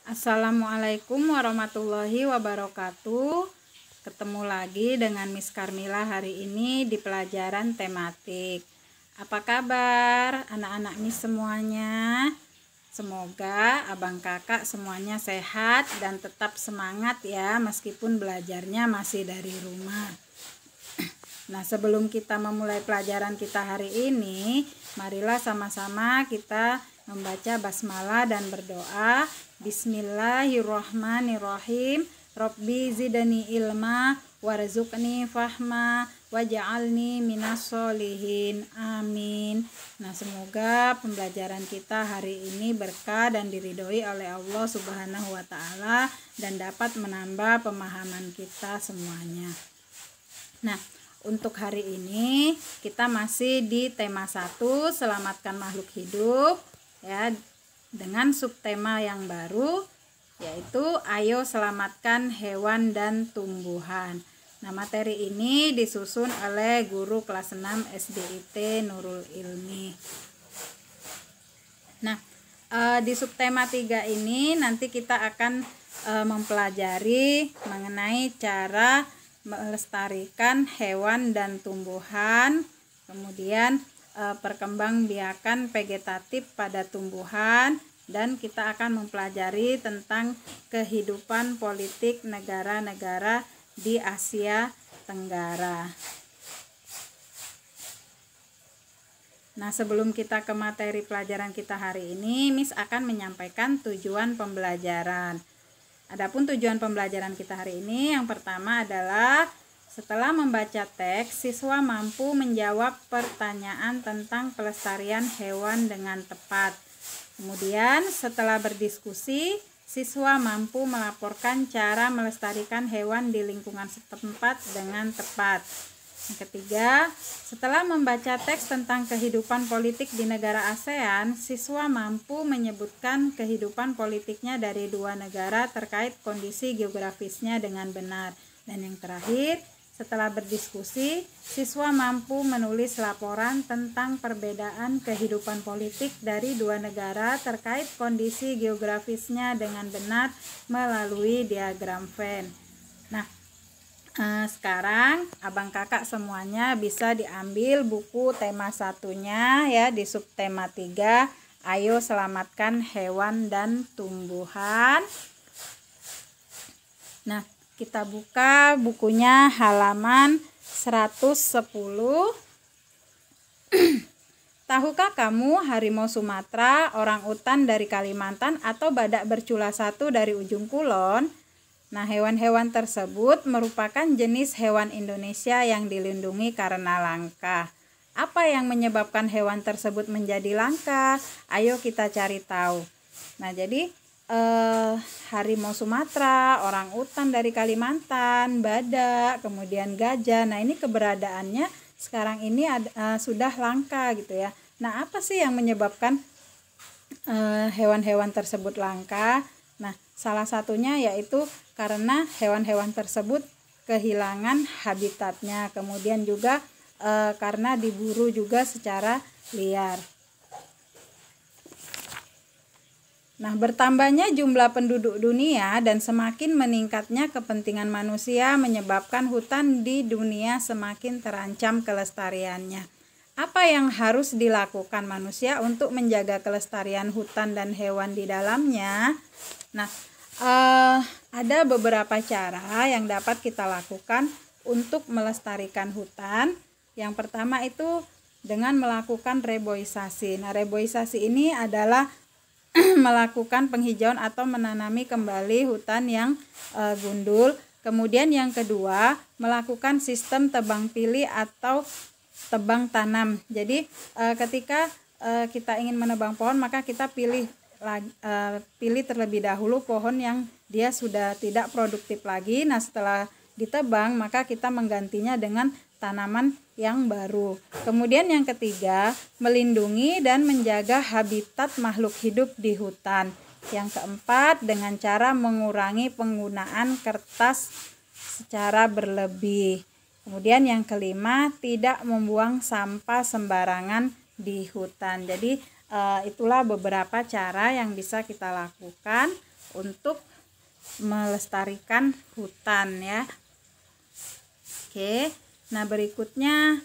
Assalamualaikum warahmatullahi wabarakatuh. Ketemu lagi dengan Miss Karmila hari ini di pelajaran tematik. Apa kabar anak-anak Miss semuanya? Semoga abang kakak semuanya sehat dan tetap semangat ya, meskipun belajarnya masih dari rumah. Nah, sebelum kita memulai pelajaran kita hari ini, marilah sama-sama kita membaca basmalah dan berdoa. Bismillahirrohmanirrohim. Robbi zidani ilma warzuqni fahma waj'alni minas sholihin. Amin. Nah, semoga pembelajaran kita hari ini berkah dan diridhoi oleh Allah Subhanahu wa taala dan dapat menambah pemahaman kita semuanya. Nah, untuk hari ini kita masih di tema 1, selamatkan makhluk hidup ya, dengan subtema yang baru yaitu ayo selamatkan hewan dan tumbuhan. Nah, materi ini disusun oleh guru kelas 6 SDIT Nurul Ilmi. Nah, di subtema 3 ini nanti kita akan mempelajari mengenai cara melestarikan hewan dan tumbuhan, kemudian perkembangbiakan vegetatif pada tumbuhan, dan kita akan mempelajari tentang kehidupan politik negara-negara di Asia Tenggara. Nah, sebelum kita ke materi pelajaran kita hari ini, Miss akan menyampaikan tujuan pembelajaran. Adapun tujuan pembelajaran kita hari ini, yang pertama adalah setelah membaca teks, siswa mampu menjawab pertanyaan tentang pelestarian hewan dengan tepat. Kemudian setelah berdiskusi, siswa mampu melaporkan cara melestarikan hewan di lingkungan setempat dengan tepat. Yang ketiga, setelah membaca teks tentang kehidupan politik di negara ASEAN, siswa mampu menyebutkan kehidupan politiknya dari dua negara terkait kondisi geografisnya dengan benar. Dan yang terakhir, setelah berdiskusi, siswa mampu menulis laporan tentang perbedaan kehidupan politik dari dua negara terkait kondisi geografisnya dengan benar melalui diagram Venn. Nah, sekarang abang kakak semuanya bisa diambil buku tema 1-nya ya, di subtema 3, ayo selamatkan hewan dan tumbuhan. Nah, kita buka bukunya halaman 110. Tahukah kamu harimau Sumatera, orangutan dari Kalimantan, atau badak bercula satu dari ujung kulon? Nah, hewan-hewan tersebut merupakan jenis hewan Indonesia yang dilindungi karena langka. Apa yang menyebabkan hewan tersebut menjadi langka? Ayo kita cari tahu. Nah, jadi harimau Sumatera, orangutan dari Kalimantan, badak, kemudian gajah. Nah, ini keberadaannya sekarang ini sudah langka gitu ya. Nah, apa sih yang menyebabkan hewan-hewan tersebut langka? Nah, salah satunya yaitu karena hewan-hewan tersebut kehilangan habitatnya, kemudian juga karena diburu juga secara liar. Nah, bertambahnya jumlah penduduk dunia dan semakin meningkatnya kepentingan manusia menyebabkan hutan di dunia semakin terancam kelestariannya. Apa yang harus dilakukan manusia untuk menjaga kelestarian hutan dan hewan di dalamnya? Nah, ada beberapa cara yang dapat kita lakukan untuk melestarikan hutan. Yang pertama itu dengan melakukan reboisasi. Nah, reboisasi ini adalah melakukan penghijauan atau menanami kembali hutan yang gundul. Kemudian yang kedua, melakukan sistem tebang pilih atau tebang tanam. Jadi ketika kita ingin menebang pohon, maka kita pilih terlebih dahulu pohon yang dia sudah tidak produktif lagi. Nah, setelah ditebang, maka kita menggantinya dengan tanaman yang baru. Kemudian yang ketiga, melindungi dan menjaga habitat makhluk hidup di hutan. Yang keempat, dengan cara mengurangi penggunaan kertas secara berlebih. Kemudian yang kelima, tidak membuang sampah sembarangan di hutan. Jadi itulah beberapa cara yang bisa kita lakukan untuk melestarikan hutan ya. Oke, nah berikutnya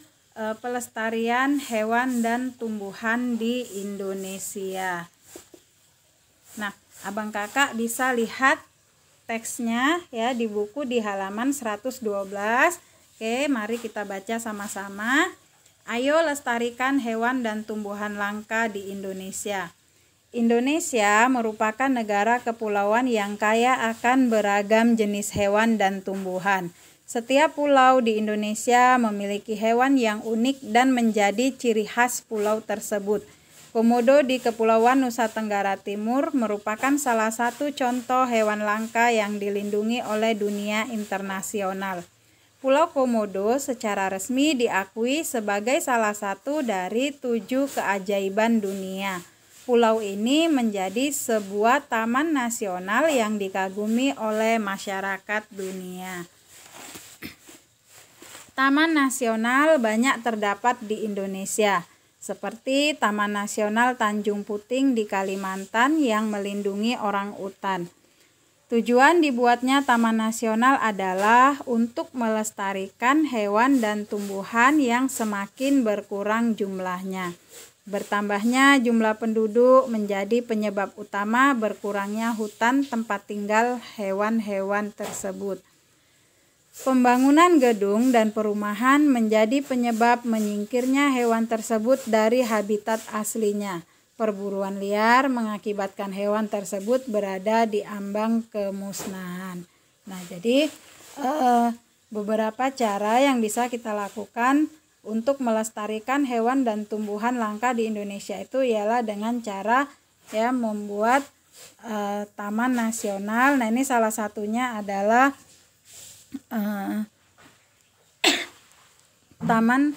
pelestarian hewan dan tumbuhan di Indonesia. Nah, abang kakak bisa lihat teksnya ya di buku di halaman 112. Oke, mari kita baca sama-sama. Ayo lestarikan hewan dan tumbuhan langka di Indonesia. Indonesia merupakan negara kepulauan yang kaya akan beragam jenis hewan dan tumbuhan. Setiap pulau di Indonesia memiliki hewan yang unik dan menjadi ciri khas pulau tersebut. Komodo di Kepulauan Nusa Tenggara Timur merupakan salah satu contoh hewan langka yang dilindungi oleh dunia internasional. Pulau Komodo secara resmi diakui sebagai salah satu dari 7 keajaiban dunia. Pulau ini menjadi sebuah taman nasional yang dikagumi oleh masyarakat dunia. Taman nasional banyak terdapat di Indonesia, seperti Taman Nasional Tanjung Puting di Kalimantan yang melindungi orangutan. Tujuan dibuatnya Taman Nasional adalah untuk melestarikan hewan dan tumbuhan yang semakin berkurang jumlahnya. Bertambahnya jumlah penduduk menjadi penyebab utama berkurangnya hutan tempat tinggal hewan-hewan tersebut. Pembangunan gedung dan perumahan menjadi penyebab menyingkirnya hewan tersebut dari habitat aslinya. Perburuan liar mengakibatkan hewan tersebut berada di ambang kemusnahan. Nah, jadi beberapa cara yang bisa kita lakukan untuk melestarikan hewan dan tumbuhan langka di Indonesia itu ialah dengan cara ya membuat taman nasional. Nah, ini salah satunya adalah taman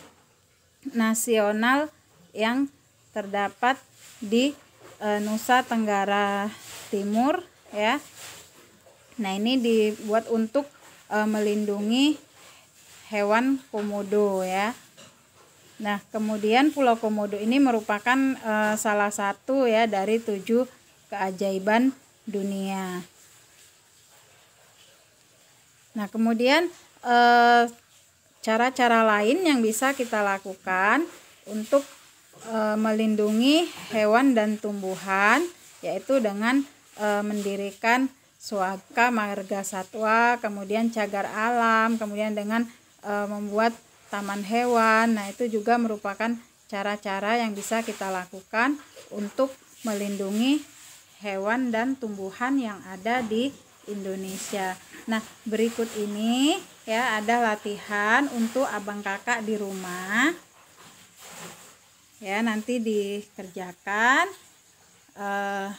nasional yang terdapat di Nusa Tenggara Timur ya. Nah, ini dibuat untuk melindungi hewan komodo ya. Nah, kemudian Pulau Komodo ini merupakan salah satu ya dari 7 keajaiban dunia. Nah, kemudian cara-cara lain yang bisa kita lakukan untuk melindungi hewan dan tumbuhan yaitu dengan mendirikan suaka marga satwa, kemudian cagar alam, kemudian dengan membuat taman hewan. Nah, itu juga merupakan cara-cara yang bisa kita lakukan untuk melindungi hewan dan tumbuhan yang ada di Indonesia. Nah, berikut ini ya ada latihan untuk abang kakak di rumah. Ya, nanti dikerjakan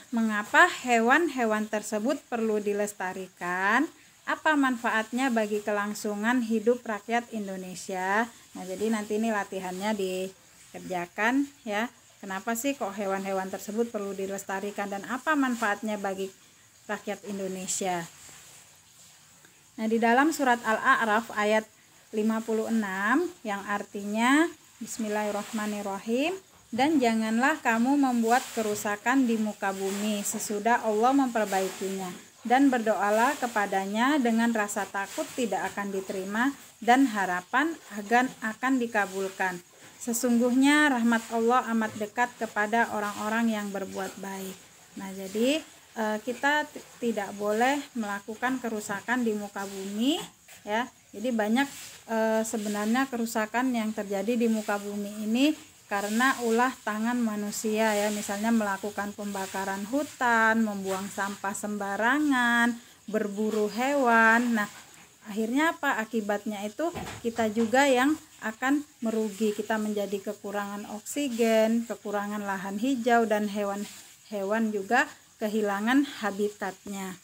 mengapa hewan-hewan tersebut perlu dilestarikan, apa manfaatnya bagi kelangsungan hidup rakyat Indonesia. Nah, jadi nanti ini latihannya dikerjakan ya. Kenapa sih kok hewan-hewan tersebut perlu dilestarikan dan apa manfaatnya bagi rakyat Indonesia. Nah, di dalam surat Al-A'raf ayat 56 yang artinya Bismillahirrahmanirrahim, dan janganlah kamu membuat kerusakan di muka bumi sesudah Allah memperbaikinya, dan berdoalah kepadanya dengan rasa takut tidak akan diterima dan harapan akan dikabulkan. Sesungguhnya rahmat Allah amat dekat kepada orang-orang yang berbuat baik. Nah, jadi kita tidak boleh melakukan kerusakan di muka bumi ya. Jadi banyak sebenarnya kerusakan yang terjadi di muka bumi ini karena ulah tangan manusia ya, misalnya melakukan pembakaran hutan, membuang sampah sembarangan, berburu hewan. Nah, akhirnya apa? Akibatnya itu kita juga yang akan merugi, kita menjadi kekurangan oksigen, kekurangan lahan hijau, dan hewan-hewan juga kehilangan habitatnya.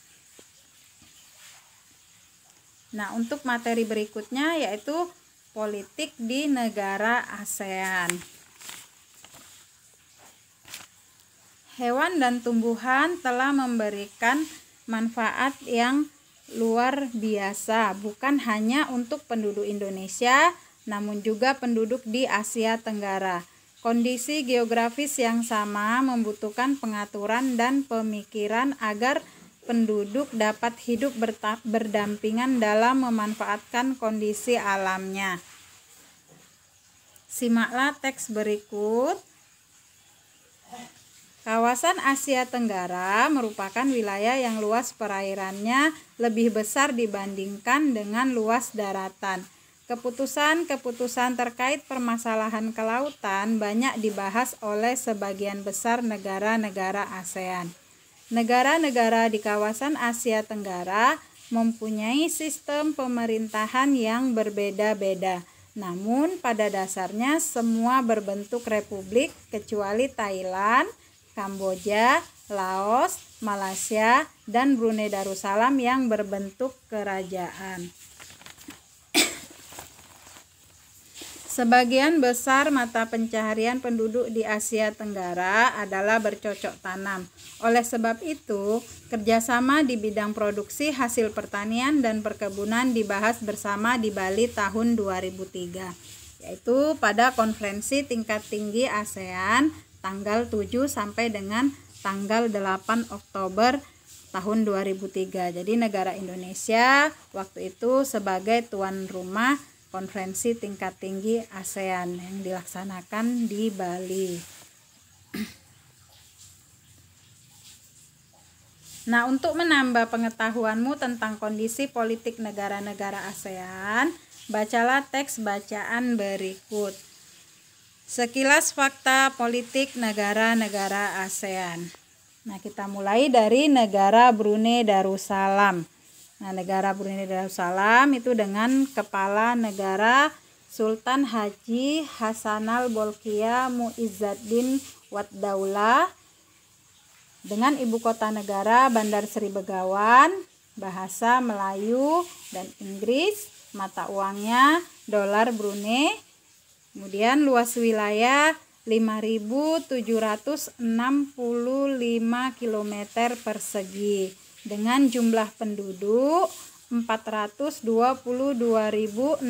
Nah, untuk materi berikutnya yaitu politik di negara ASEAN. Hewan dan tumbuhan telah memberikan manfaat yang luar biasa, bukan hanya untuk penduduk Indonesia, namun juga penduduk di Asia Tenggara. Kondisi geografis yang sama membutuhkan pengaturan dan pemikiran agar penduduk dapat hidup berdampingan dalam memanfaatkan kondisi alamnya. Simaklah teks berikut. Kawasan Asia Tenggara merupakan wilayah yang luas perairannya lebih besar dibandingkan dengan luas daratan. Keputusan-keputusan terkait permasalahan kelautan banyak dibahas oleh sebagian besar negara-negara ASEAN. Negara-negara di kawasan Asia Tenggara mempunyai sistem pemerintahan yang berbeda-beda. Namun pada dasarnya semua berbentuk republik kecuali Thailand, Kamboja, Laos, Malaysia, dan Brunei Darussalam yang berbentuk kerajaan. Sebagian besar mata pencaharian penduduk di Asia Tenggara adalah bercocok tanam. Oleh sebab itu, kerjasama di bidang produksi hasil pertanian dan perkebunan dibahas bersama di Bali tahun 2003, yaitu pada konferensi tingkat tinggi ASEAN tanggal 7 sampai dengan tanggal 8 Oktober tahun 2003. Jadi negara Indonesia waktu itu sebagai tuan rumah konferensi tingkat tinggi ASEAN yang dilaksanakan di Bali. Nah, untuk menambah pengetahuanmu tentang kondisi politik negara-negara ASEAN, bacalah teks bacaan berikut. Sekilas fakta politik negara-negara ASEAN. Nah, kita mulai dari negara Brunei Darussalam. Nah, negara Brunei Darussalam itu dengan kepala negara Sultan Haji Hassanal Bolkiah Muizzaddin Wad Daulah, dengan ibu kota negara Bandar Seri Begawan, bahasa Melayu dan Inggris, mata uangnya dolar Brunei. Kemudian luas wilayah 5.765 km persegi dengan jumlah penduduk 422.675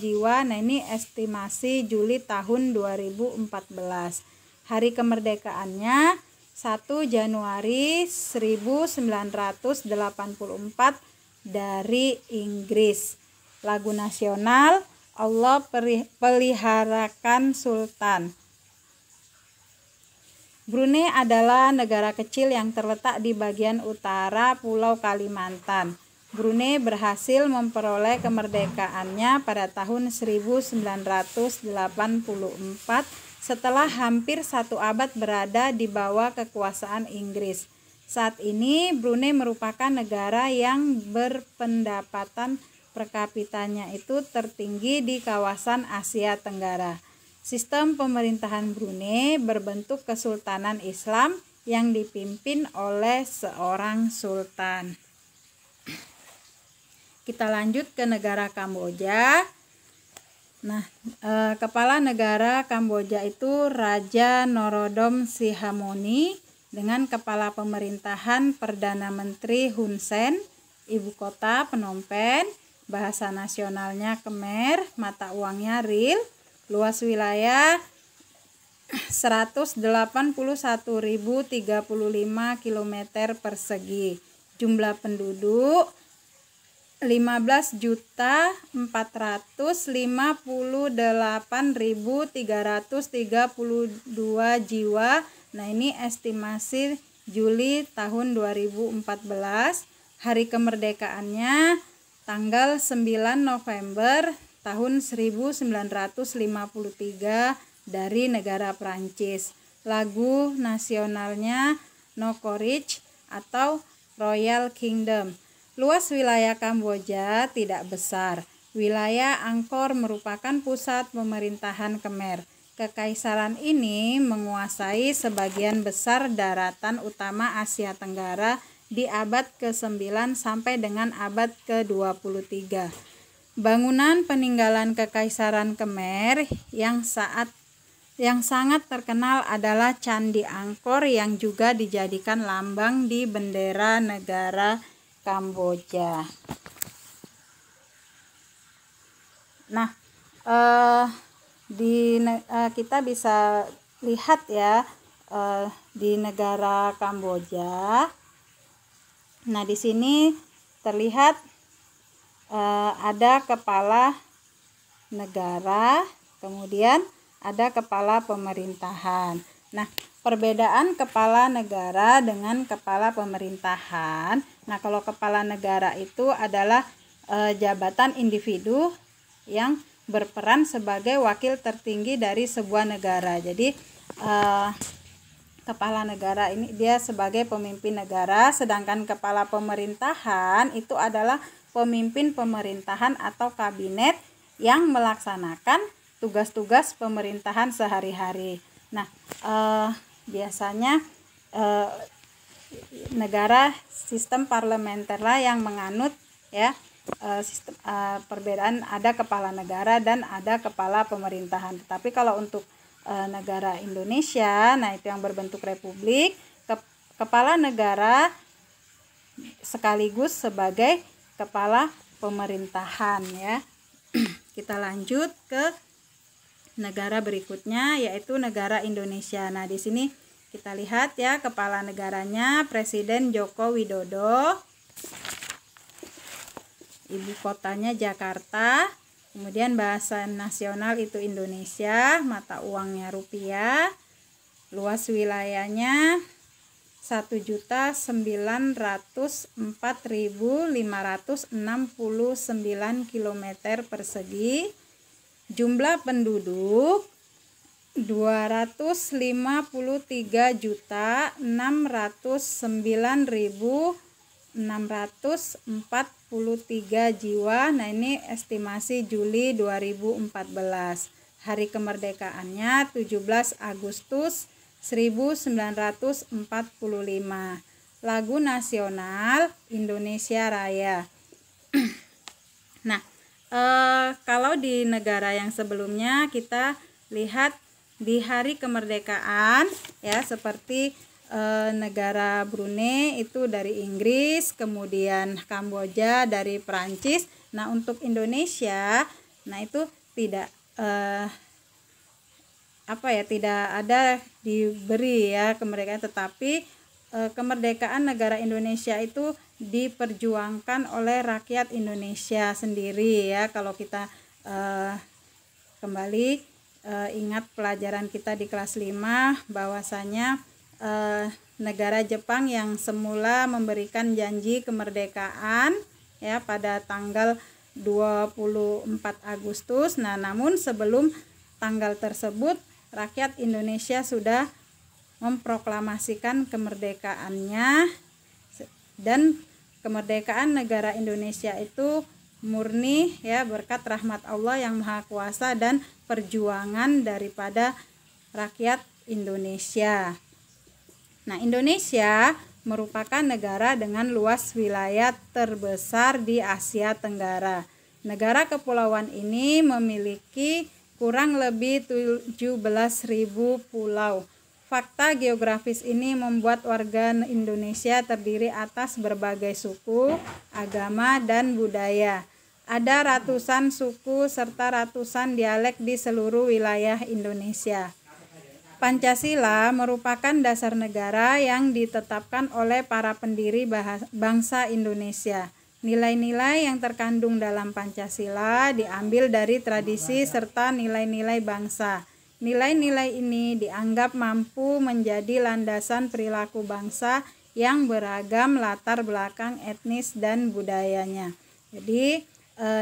jiwa. Nah, ini estimasi Juli tahun 2014. Hari kemerdekaannya 1 Januari 1984 dari Inggris. Lagu nasional Allah peliharakan Sultan. Brunei adalah negara kecil yang terletak di bagian utara Pulau Kalimantan. Brunei berhasil memperoleh kemerdekaannya pada tahun 1984 setelah hampir 1 abad berada di bawah kekuasaan Inggris. Saat ini Brunei merupakan negara yang berpendapatan per kapitanya itu tertinggi di kawasan Asia Tenggara. Sistem pemerintahan Brunei berbentuk kesultanan Islam yang dipimpin oleh seorang sultan. Kita lanjut ke negara Kamboja. Nah, kepala negara Kamboja itu Raja Norodom Sihamoni, dengan kepala pemerintahan Perdana Menteri Hun Sen, ibu kota Phnom Penh, bahasa nasionalnya Khmer, mata uangnya Riel. Luas wilayah 181.035 km persegi. Jumlah penduduk 15.458.332 jiwa. Nah, ini estimasi Juli tahun 2014. Hari kemerdekaannya tanggal 9 November tahun 1953 dari negara Prancis. Lagu nasionalnya No Courage atau Royal Kingdom. Luas wilayah Kamboja tidak besar. Wilayah Angkor merupakan pusat pemerintahan Khmer. Kekaisaran ini menguasai sebagian besar daratan utama Asia Tenggara di abad ke-9 sampai dengan abad ke-23. Bangunan peninggalan Kekaisaran Khmer yang sangat terkenal adalah Candi Angkor yang juga dijadikan lambang di bendera negara Kamboja. Nah, kita bisa lihat ya, di negara Kamboja Nah, di sini terlihat ada kepala negara, kemudian ada kepala pemerintahan. Nah, perbedaan kepala negara dengan kepala pemerintahan. Nah, kalau kepala negara itu adalah jabatan individu yang berperan sebagai wakil tertinggi dari sebuah negara. Jadi kepala negara ini dia sebagai pemimpin negara, sedangkan kepala pemerintahan itu adalah pemimpin pemerintahan atau kabinet yang melaksanakan tugas-tugas pemerintahan sehari-hari. Nah, biasanya negara sistem parlementer lah yang menganut ya sistem perbedaan, ada kepala negara dan ada kepala pemerintahan. Tetapi kalau untuk negara Indonesia, nah itu yang berbentuk republik, kepala negara sekaligus sebagai kepala pemerintahan ya. Kita lanjut ke negara berikutnya, yaitu negara Indonesia. Nah, di sini kita lihat ya, kepala negaranya Presiden Joko Widodo. Ibu kotanya Jakarta. Kemudian bahasa nasional itu Indonesia, mata uangnya rupiah. Luas wilayahnya 1.904.569 km persegi. Jumlah penduduk 253.609.643 jiwa. Nah, ini estimasi Juli 2014. Hari kemerdekaannya 17 Agustus 1945. Lagu nasional Indonesia Raya. Nah, kalau di negara yang sebelumnya kita lihat di hari kemerdekaan ya, seperti negara Brunei itu dari Inggris, kemudian Kamboja dari Perancis. Nah, untuk Indonesia, nah itu tidak tidak ada diberi ya kemerdekaan, tetapi kemerdekaan negara Indonesia itu diperjuangkan oleh rakyat Indonesia sendiri ya. Kalau kita kembali ingat pelajaran kita di kelas 5 bahwasanya negara Jepang yang semula memberikan janji kemerdekaan ya pada tanggal 24 Agustus. Nah, namun sebelum tanggal tersebut rakyat Indonesia sudah memproklamasikan kemerdekaannya, dan kemerdekaan negara Indonesia itu murni ya berkat rahmat Allah yang Maha Kuasa dan perjuangan daripada rakyat Indonesia. Nah, Indonesia merupakan negara dengan luas wilayah terbesar di Asia Tenggara. Negara kepulauan ini memiliki kurang lebih 17.000 pulau. Fakta geografis ini membuat warga Indonesia terdiri atas berbagai suku, agama, dan budaya. Ada ratusan suku serta ratusan dialek di seluruh wilayah Indonesia. Pancasila merupakan dasar negara yang ditetapkan oleh para pendiri bangsa Indonesia. Nilai-nilai yang terkandung dalam Pancasila diambil dari tradisi serta nilai-nilai bangsa. Nilai-nilai ini dianggap mampu menjadi landasan perilaku bangsa yang beragam latar belakang etnis dan budayanya. Jadi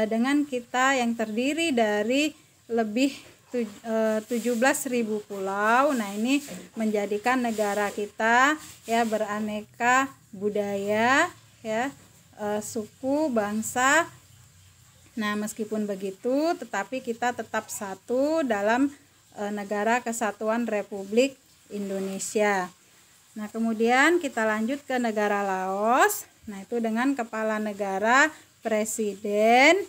dengan kita yang terdiri dari lebih 17.000 pulau, nah ini menjadikan negara kita ya beraneka budaya ya, suku, bangsa. Nah, meskipun begitu tetapi kita tetap satu dalam negara kesatuan Republik Indonesia. Nah, kemudian kita lanjut ke negara Laos. Nah, itu dengan kepala negara Presiden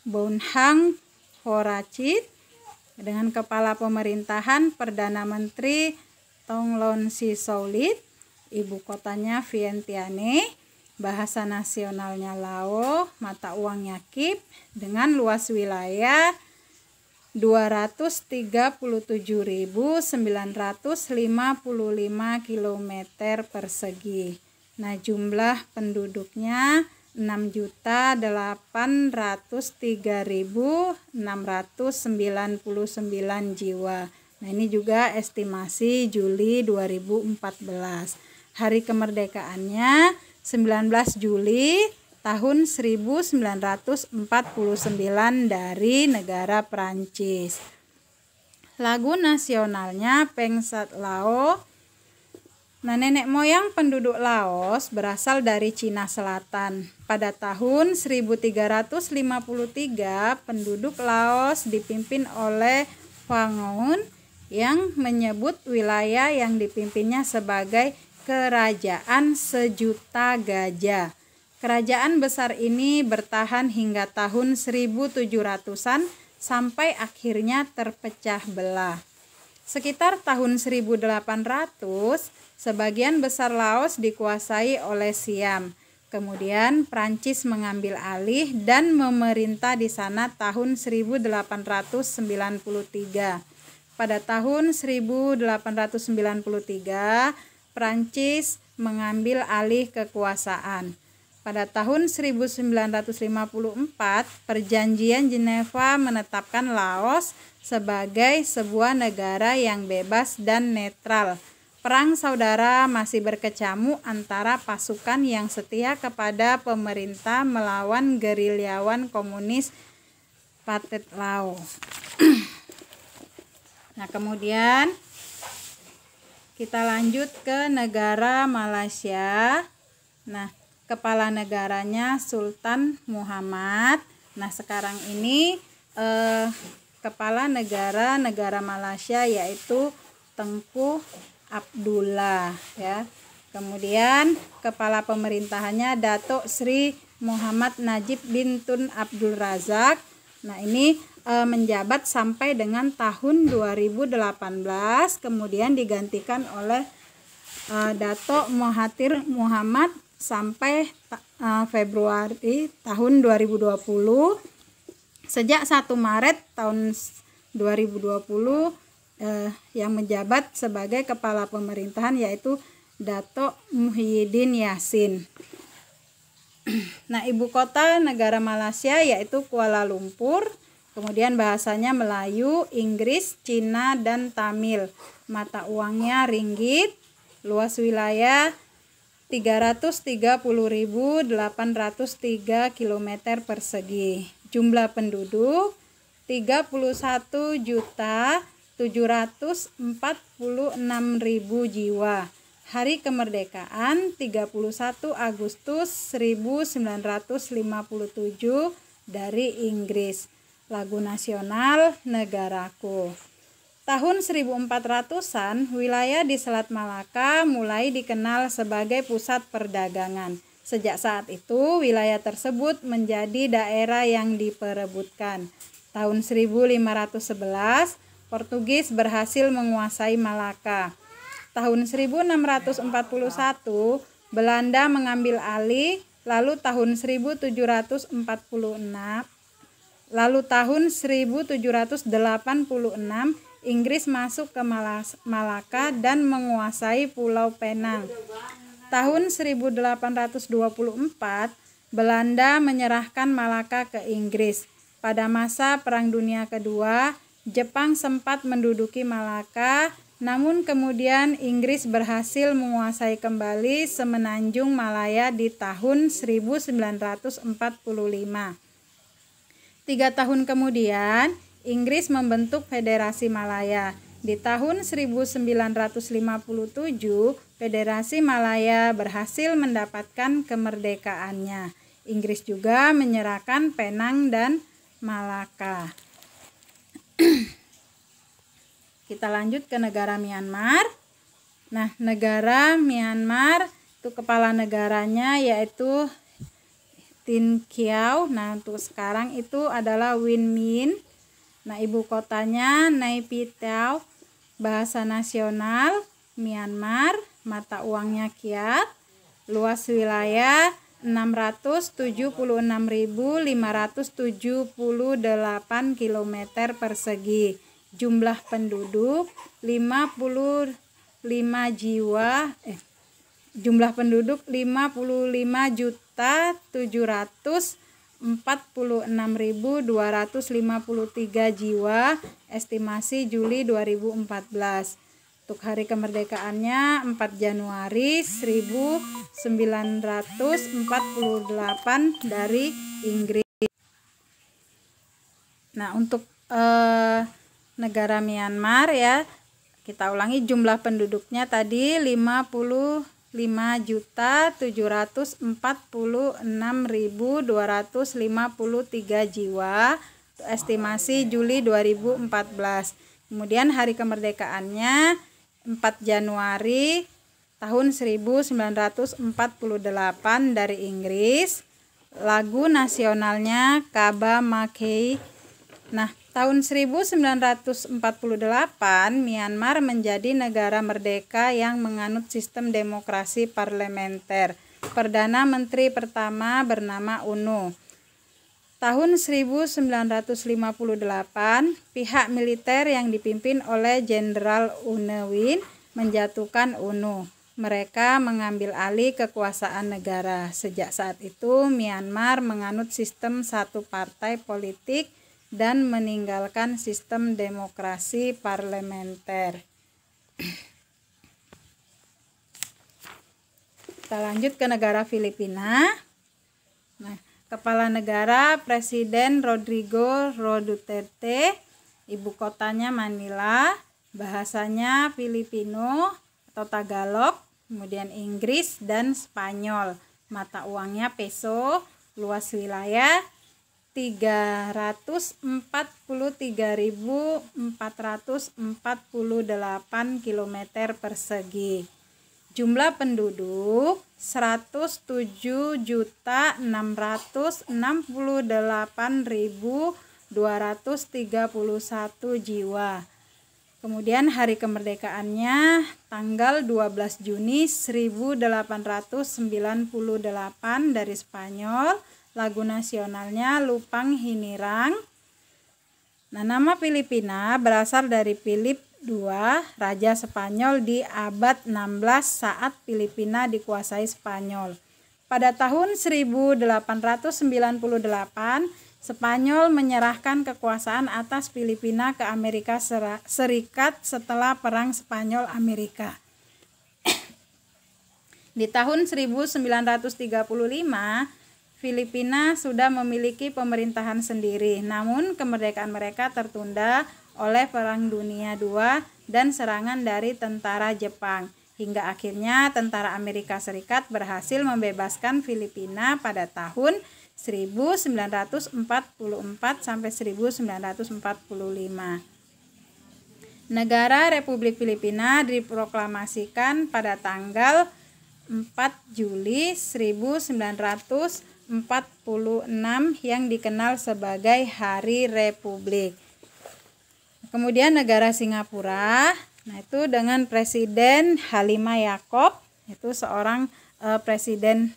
Bouthang Horachit, dengan kepala pemerintahan Perdana Menteri Thongloun Sisoulith, ibu kotanya Vientiane, bahasa nasionalnya Lao, mata uangnya Kip, dengan luas wilayah 237.955 km persegi. Nah, jumlah penduduknya 6.803.699 jiwa. Nah, ini juga estimasi Juli 2014. Hari kemerdekaannya 19 Juli tahun 1949 dari negara Prancis. Lagu nasionalnya Pengsat Lao. Nah, nenek moyang penduduk Laos berasal dari Cina Selatan. Pada tahun 1353, penduduk Laos dipimpin oleh Phang yang menyebut wilayah yang dipimpinnya sebagai Kerajaan Sejuta Gajah. Kerajaan besar ini bertahan hingga tahun 1700-an sampai akhirnya terpecah belah. Sekitar tahun 1800, sebagian besar Laos dikuasai oleh Siam. Kemudian Prancis mengambil alih dan memerintah di sana tahun 1893. Pada tahun 1893, Prancis mengambil alih kekuasaan. Pada tahun 1954, Perjanjian Jenewa menetapkan Laos sebagai sebuah negara yang bebas dan netral. Perang saudara masih berkecamuk antara pasukan yang setia kepada pemerintah melawan gerilyawan komunis Pathet Lao. Nah, kemudian kita lanjut ke negara Malaysia. Nah, kepala negaranya Sultan Muhammad. Nah, sekarang ini kepala negara Malaysia yaitu Tengku Abdullah ya. Kemudian kepala pemerintahannya Datuk Sri Muhammad Najib bin Tun Abdul Razak. Nah, ini menjabat sampai dengan tahun 2018, kemudian digantikan oleh Datuk Mahathir Muhammad sampai Februari tahun 2020. Sejak 1 Maret tahun 2020 yang menjabat sebagai kepala pemerintahan yaitu Datuk Muhyiddin Yassin. Nah, ibu kota negara Malaysia yaitu Kuala Lumpur. Kemudian bahasanya Melayu, Inggris, Cina, dan Tamil. Mata uangnya ringgit. Luas wilayah 330.803 km persegi. Jumlah penduduk 31.746.000 jiwa. Hari kemerdekaan 31 Agustus 1957 dari Inggris. Lagu nasional Negaraku. Tahun 1400-an, wilayah di Selat Malaka mulai dikenal sebagai pusat perdagangan. Sejak saat itu, wilayah tersebut menjadi daerah yang diperebutkan. Tahun 1511, Portugis berhasil menguasai Malaka. Tahun 1641, Belanda mengambil alih, lalu tahun 1786 Inggris masuk ke Malaka dan menguasai Pulau Penang. Tahun 1824, Belanda menyerahkan Malaka ke Inggris. Pada masa Perang Dunia Kedua, Jepang sempat menduduki Malaka, namun kemudian Inggris berhasil menguasai kembali Semenanjung Malaya di tahun 1945. 3 tahun kemudian, Inggris membentuk Federasi Malaya. Di tahun 1957, Federasi Malaya berhasil mendapatkan kemerdekaannya. Inggris juga menyerahkan Penang dan Malaka. Kita lanjut ke negara Myanmar. Nah, negara Myanmar itu kepala negaranya yaitu Tin Khiau. Nah, untuk sekarang itu adalah Win Min. Nah, ibu kotanya Naypyidaw. Bahasa nasional Myanmar. Mata uangnya Kyat. Luas wilayah 676.578 km persegi. Jumlah penduduk 55 jumlah penduduk 55.746.253 jiwa, estimasi Juli 2014. Untuk hari kemerdekaannya 4 Januari 1948 dari Inggris. Nah, untuk negara Myanmar ya, kita ulangi jumlah penduduknya tadi 55.746.253 jiwa, estimasi Juli 2014. Kemudian hari kemerdekaannya 4 Januari tahun 1948 dari Inggris. Lagu nasionalnya Kaba Mackay. Nah, tahun 1948 Myanmar menjadi negara merdeka yang menganut sistem demokrasi parlementer. Perdana Menteri pertama bernama UNO. Tahun 1958, pihak militer yang dipimpin oleh Jenderal Un Win menjatuhkan UNO. Mereka mengambil alih kekuasaan negara. Sejak saat itu, Myanmar menganut sistem satu partai politik dan meninggalkan sistem demokrasi parlementer. Kita lanjut ke negara Filipina. Nah, kepala negara Presiden Rodrigo Duterte, ibu kotanya Manila, bahasanya Filipino atau Tagalog, kemudian Inggris dan Spanyol. Mata uangnya peso, luas wilayah 343.448 km persegi. Jumlah penduduk 107.668.231 jiwa. Kemudian hari kemerdekaannya tanggal 12 Juni 1898 dari Spanyol. Lagu nasionalnya Lupang Hinirang. Nah, nama Filipina berasal dari Philip II, Raja Spanyol di abad 16 saat Filipina dikuasai Spanyol. Pada tahun 1898, Spanyol menyerahkan kekuasaan atas Filipina ke Amerika Serikat setelah Perang Spanyol-Amerika. Di tahun 1935, Filipina sudah memiliki pemerintahan sendiri, namun kemerdekaan mereka tertunda oleh Perang Dunia II dan serangan dari tentara Jepang. Hingga akhirnya tentara Amerika Serikat berhasil membebaskan Filipina pada tahun 1944 sampai 1945. Negara Republik Filipina diproklamasikan pada tanggal 4 Juli 1946 yang dikenal sebagai Hari Republik. Kemudian negara Singapura, nah itu dengan Presiden Halimah Yacob, itu seorang presiden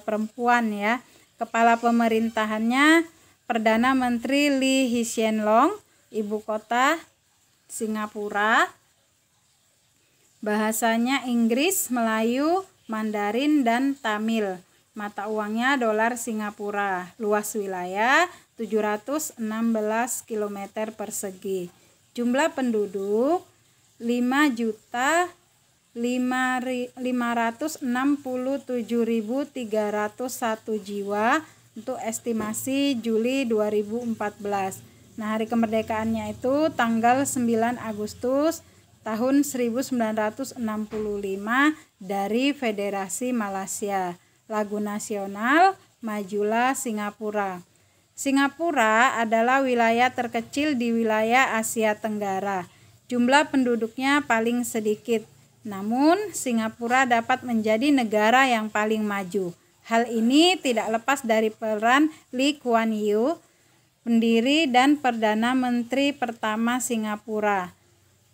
perempuan ya. Kepala pemerintahannya Perdana Menteri Lee Hsien Loong, ibu kota Singapura. Bahasanya Inggris, Melayu, Mandarin dan Tamil. Mata uangnya dolar Singapura. Luas wilayah 716 km persegi. Jumlah penduduk 5.567.301 jiwa untuk estimasi Juli 2014. Nah, hari kemerdekaannya itu tanggal 9 Agustus tahun 1965 dari Federasi Malaysia. Lagu nasional Majulah Singapura. Singapura adalah wilayah terkecil di wilayah Asia Tenggara. Jumlah penduduknya paling sedikit. Namun, Singapura dapat menjadi negara yang paling maju. Hal ini tidak lepas dari peran Lee Kuan Yew, pendiri dan Perdana Menteri pertama Singapura.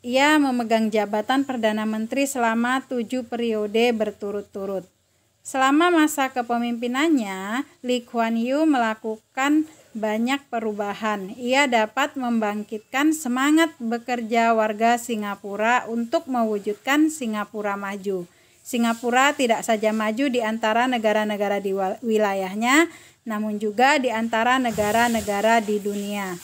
Ia memegang jabatan Perdana Menteri selama 7 periode berturut-turut. Selama masa kepemimpinannya, Lee Kuan Yew melakukan banyak perubahan. Ia dapat membangkitkan semangat bekerja warga Singapura untuk mewujudkan Singapura maju. Singapura tidak saja maju di antara negara-negara di wilayahnya, namun juga di antara negara-negara di dunia.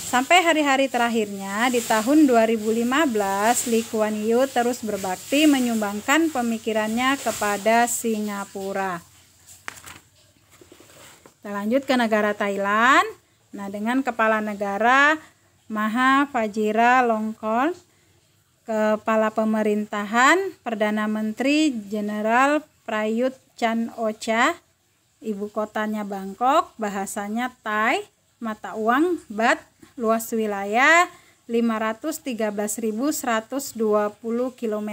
Sampai hari-hari terakhirnya di tahun 2015, Lee Kuan Yew terus berbakti menyumbangkan pemikirannya kepada Singapura. Kita lanjut ke negara Thailand. Nah, dengan kepala negara Maha Vajiralongkorn, kepala pemerintahan Perdana Menteri Jenderal Prayut Chan-o-cha, ibu kotanya Bangkok, bahasanya Thai, mata uang Baht, luas wilayah 513.120 km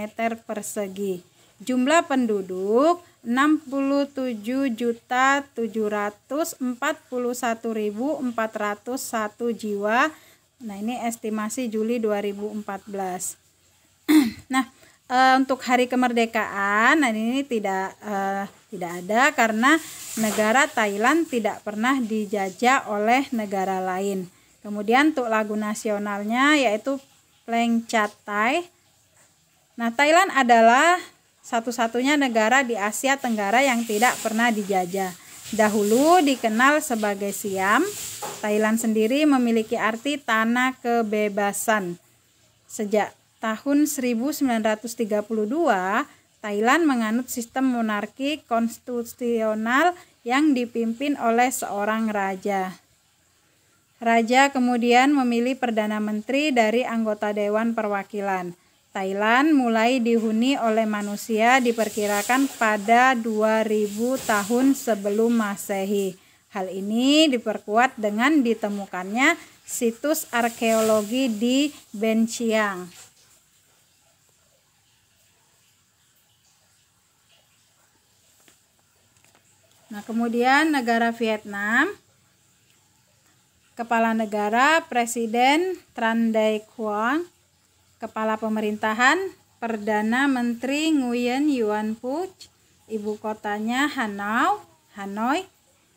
persegi. Jumlah penduduk 67.741.401 jiwa. Nah, ini estimasi Juli 2014. Nah, untuk hari kemerdekaan, nah ini tidak ada karena negara Thailand tidak pernah dijajah oleh negara lain. Kemudian untuk lagu nasionalnya yaitu Pleng Chat Thai. Nah, Thailand adalah satu-satunya negara di Asia Tenggara yang tidak pernah dijajah. Dahulu dikenal sebagai Siam, Thailand sendiri memiliki arti tanah kebebasan. Sejak tahun 1932, Thailand menganut sistem monarki konstitusional yang dipimpin oleh seorang raja. Raja kemudian memilih Perdana Menteri dari anggota Dewan Perwakilan. Thailand mulai dihuni oleh manusia diperkirakan pada 2000 tahun sebelum Masehi. Hal ini diperkuat dengan ditemukannya situs arkeologi di Ben Chiang. Nah, kemudian negara Vietnam, kepala negara Presiden Tran Dai Quang, kepala pemerintahan Perdana Menteri Nguyen Xuan Phuc, ibu kotanya Hanoi,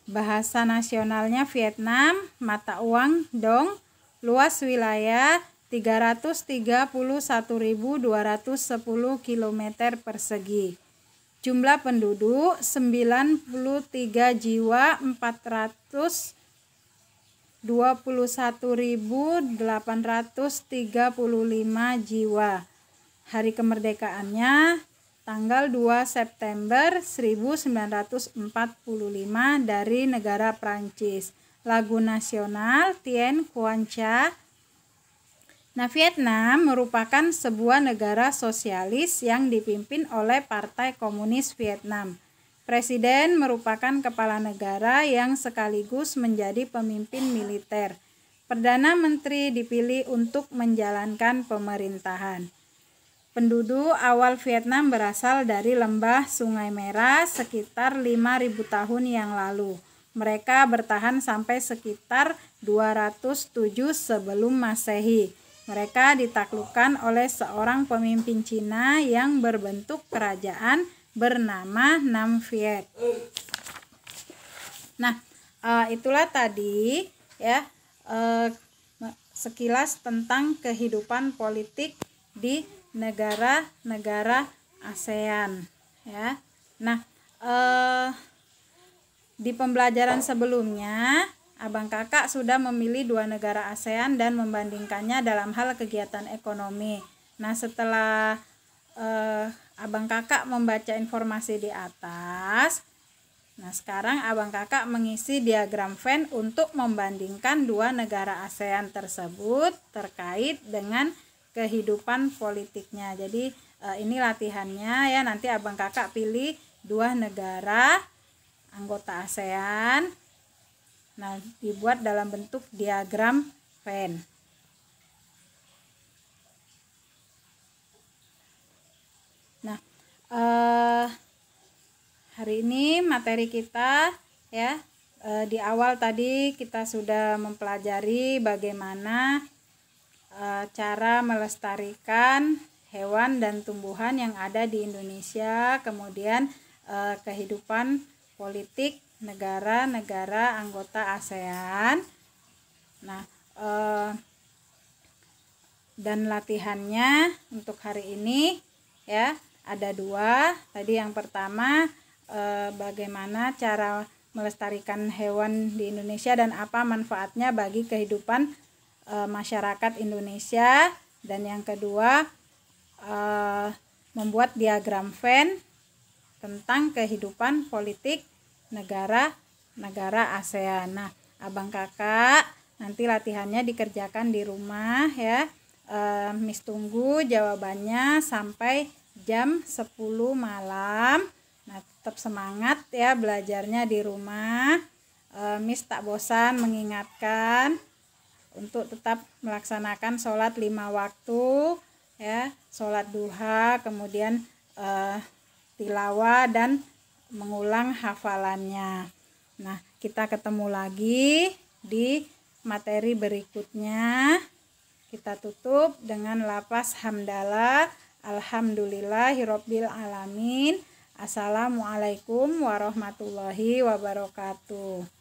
bahasa nasionalnya Vietnam, mata uang Dong, luas wilayah 331.210 km persegi. Jumlah penduduk 93.421.835 jiwa. Hari kemerdekaannya tanggal 2 September 1945 dari negara Prancis. Lagu nasional Tien Quan Cha. Nah, Vietnam merupakan sebuah negara sosialis yang dipimpin oleh Partai Komunis Vietnam. Presiden merupakan kepala negara yang sekaligus menjadi pemimpin militer. Perdana Menteri dipilih untuk menjalankan pemerintahan. Penduduk awal Vietnam berasal dari lembah Sungai Merah sekitar 5.000 tahun yang lalu. Mereka bertahan sampai sekitar 207 sebelum Masehi. Mereka ditaklukkan oleh seorang pemimpin Cina yang berbentuk kerajaan bernama Nam Viet. Nah, itulah tadi ya sekilas tentang kehidupan politik di negara-negara ASEAN ya. Nah, di pembelajaran sebelumnya Abang Kakak sudah memilih 2 negara ASEAN dan membandingkannya dalam hal kegiatan ekonomi. Nah, setelah Abang Kakak membaca informasi di atas, nah sekarang Abang Kakak mengisi diagram Venn untuk membandingkan 2 negara ASEAN tersebut terkait dengan kehidupan politiknya. Jadi ini latihannya ya, nanti Abang Kakak pilih 2 negara anggota ASEAN. Nah, dibuat dalam bentuk diagram Venn. Nah, hari ini materi kita ya, di awal tadi kita sudah mempelajari bagaimana cara melestarikan hewan dan tumbuhan yang ada di Indonesia, kemudian kehidupan politik negara-negara anggota ASEAN. Nah, dan latihannya untuk hari ini ya, ada 2. Tadi yang pertama bagaimana cara melestarikan hewan di Indonesia dan apa manfaatnya bagi kehidupan masyarakat Indonesia. Dan yang kedua membuat diagram Venn tentang kehidupan politik negara ASEAN. Nah, abang kakak nanti latihannya dikerjakan di rumah ya. Miss tunggu jawabannya sampai jam 10 malam. Nah, tetap semangat ya belajarnya di rumah. Miss tak bosan mengingatkan untuk tetap melaksanakan sholat 5 waktu ya, sholat duha, kemudian tilawah dan mengulang hafalannya. Nah, kita ketemu lagi di materi berikutnya. Kita tutup dengan lafaz hamdalah, alhamdulillahirabbil alamin. Assalamualaikum warahmatullahi wabarakatuh.